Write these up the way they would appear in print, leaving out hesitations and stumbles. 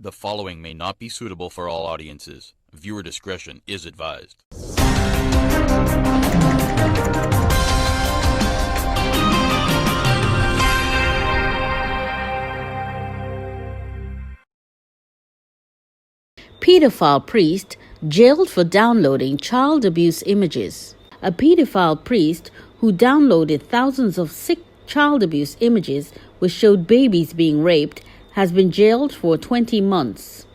The following may not be suitable for all audiences. Viewer discretion is advised. Pedophile priest jailed for downloading child abuse images. A pedophile priest who downloaded thousands of sick child abuse images which showed babies being raped has been jailed for 20 months.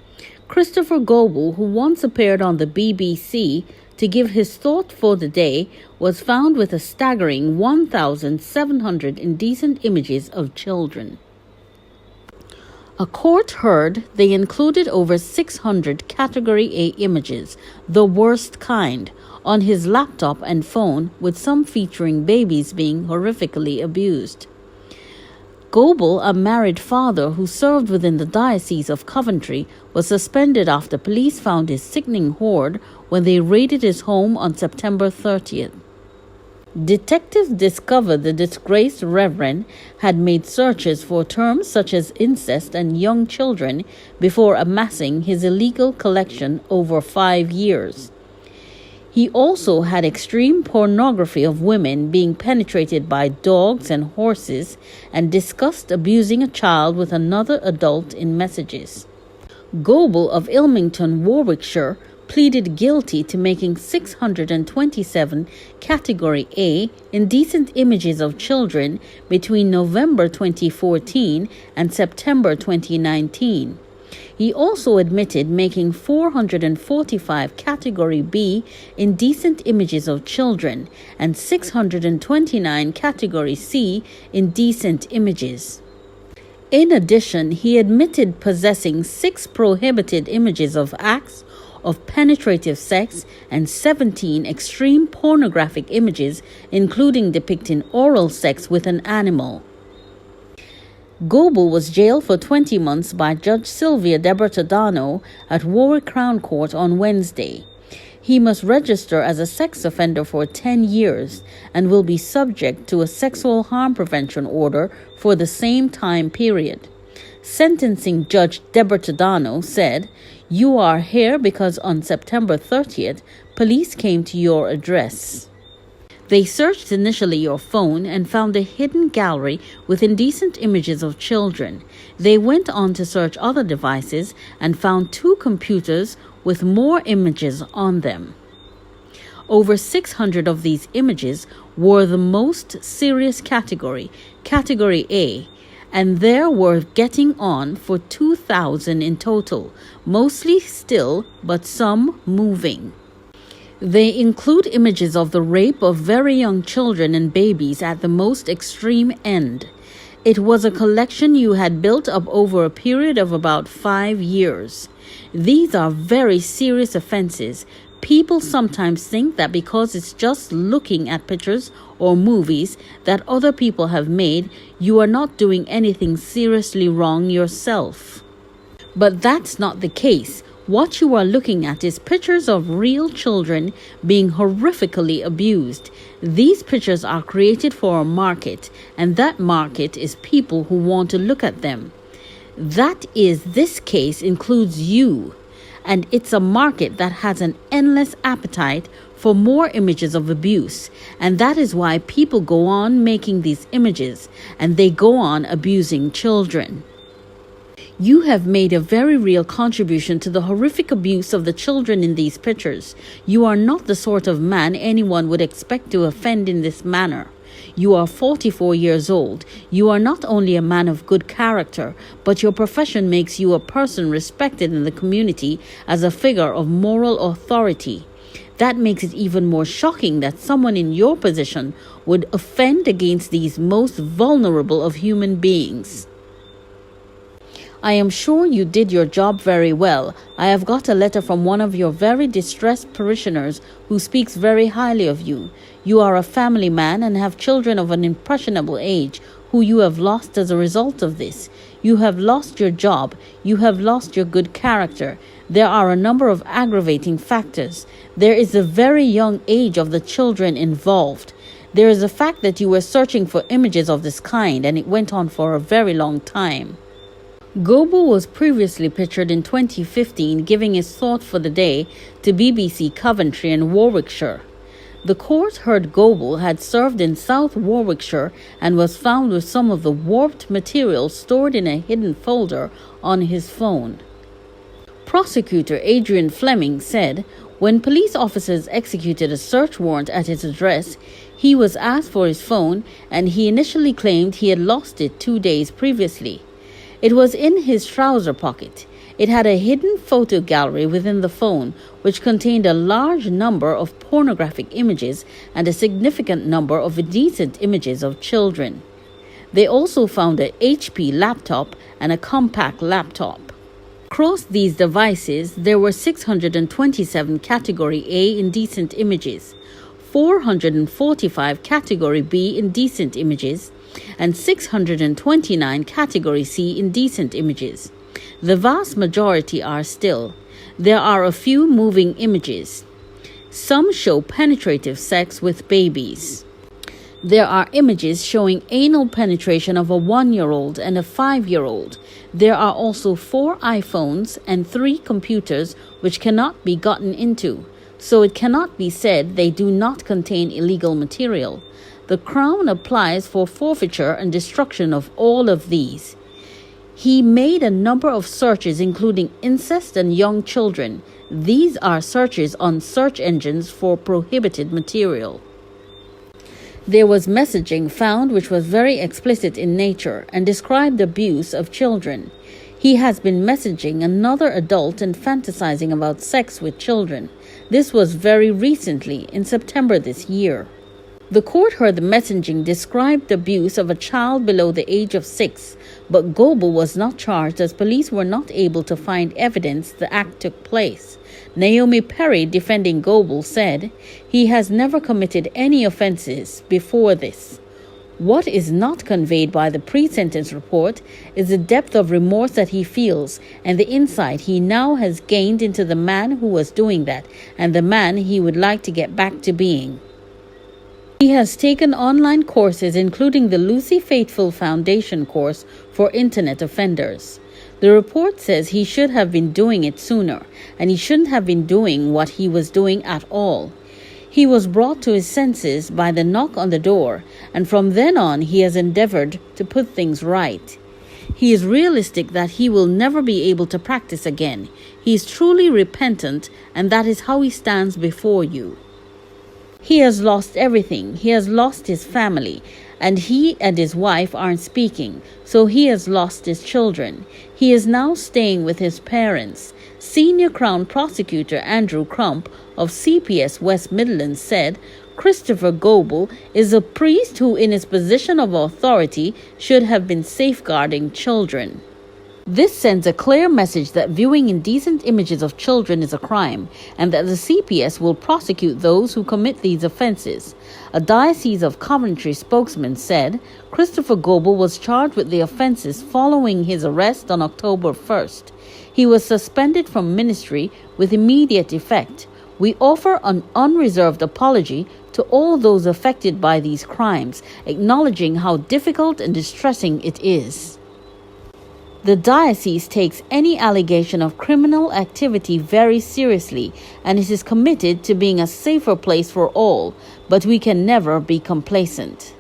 Christopher Goebel, who once appeared on the BBC to give his thought for the day, was found with a staggering 1,700 indecent images of children. A court heard they included over 600 Category A images, the worst kind, on his laptop and phone, with some featuring babies being horrifically abused. Goebel, a married father who served within the Diocese of Coventry, was suspended after police found his sickening hoard when they raided his home on September 30th. Detectives discovered the disgraced reverend had made searches for terms such as incest and young children before amassing his illegal collection over 5 years. He also had extreme pornography of women being penetrated by dogs and horses and discussed abusing a child with another adult in messages. Goebel of Ilmington, Warwickshire, pleaded guilty to making 627 Category A indecent images of children between November 2014 and September 2019. He also admitted making 445 Category B indecent images of children and 629 Category C indecent images. In addition, he admitted possessing 6 prohibited images of acts of penetrative sex and 17 extreme pornographic images, including depicting oral sex with an animal. Goebel was jailed for 20 months by Judge Sylvia Debertadano at Warwick Crown Court on Wednesday. He must register as a sex offender for 10 years and will be subject to a sexual harm prevention order for the same time period. Sentencing Judge Debertadano said, "You are here because on September 30th, police came to your address. They searched initially your phone and found a hidden gallery with indecent images of children. They went on to search other devices and found 2 computers with more images on them. Over 600 of these images were the most serious category, Category A, and there were getting on for 2,000 in total, mostly still, but some moving. They include images of the rape of very young children and babies at the most extreme end. It was a collection you had built up over a period of about 5 years. These are very serious offenses. People sometimes think that because it's just looking at pictures or movies that other people have made, you are not doing anything seriously wrong yourself. But that's not the case. What you are looking at is pictures of real children being horrifically abused. These pictures are created for a market, and that market is people who want to look at them. That is, this case includes you. And it's a market that has an endless appetite for more images of abuse. And that is why people go on making these images, and they go on abusing children. You have made a very real contribution to the horrific abuse of the children in these pictures. You are not the sort of man anyone would expect to offend in this manner. You are 44 years old. You are not only a man of good character, but your profession makes you a person respected in the community as a figure of moral authority. That makes it even more shocking that someone in your position would offend against these most vulnerable of human beings. I am sure you did your job very well. I have got a letter from one of your very distressed parishioners who speaks very highly of you. You are a family man and have children of an impressionable age who you have lost as a result of this. You have lost your job. You have lost your good character. There are a number of aggravating factors. There is the very young age of the children involved. There is the fact that you were searching for images of this kind and it went on for a very long time. Goebel was previously pictured in 2015 giving his thought for the day to BBC Coventry and Warwickshire. The court heard Goebel had served in South Warwickshire and was found with some of the warped material stored in a hidden folder on his phone. Prosecutor Adrian Fleming said when police officers executed a search warrant at his address, he was asked for his phone and he initially claimed he had lost it 2 days previously. It was in his trouser pocket. It had a hidden photo gallery within the phone, which contained a large number of pornographic images and a significant number of indecent images of children. They also found an HP laptop and a compact laptop. Across these devices, there were 627 Category A indecent images, 445 Category B indecent images, and 629 Category C indecent images. The vast majority are still. There are a few moving images. Some show penetrative sex with babies. There are images showing anal penetration of a 1-year-old and a 5-year-old. There are also 4 iPhones and 3 computers which cannot be gotten into, so it cannot be said they do not contain illegal material. The Crown applies for forfeiture and destruction of all of these. He made a number of searches including incest and young children. These are searches on search engines for prohibited material. There was messaging found which was very explicit in nature and described abuse of children. He has been messaging another adult and fantasizing about sex with children. This was very recently, in September this year. The court heard the messaging described abuse of a child below the age of 6, but Goebel was not charged as police were not able to find evidence the act took place. Naomi Perry, defending Goebel, said he has never committed any offenses before this. What is not conveyed by the pre-sentence report is the depth of remorse that he feels and the insight he now has gained into the man who was doing that and the man he would like to get back to being. He has taken online courses including the Lucy Faithfull Foundation course for internet offenders. The report says he should have been doing it sooner, and he shouldn't have been doing what he was doing at all. He was brought to his senses by the knock on the door, and from then on he has endeavored to put things right. He is realistic that he will never be able to practice again. He is truly repentant, and that is how he stands before you. He has lost everything. He has lost his family, and he and his wife aren't speaking, so he has lost his children. He is now staying with his parents. Senior Crown Prosecutor Andrew Crump of CPS West Midlands said Christopher Goebel is a priest who in his position of authority should have been safeguarding children. This sends a clear message that viewing indecent images of children is a crime and that the CPS will prosecute those who commit these offences. A Diocese of Coventry spokesman said Christopher Goebel was charged with the offences following his arrest on October 1st. He was suspended from ministry with immediate effect. We offer an unreserved apology to all those affected by these crimes, acknowledging how difficult and distressing it is. The diocese takes any allegation of criminal activity very seriously, and it is committed to being a safer place for all, but we can never be complacent.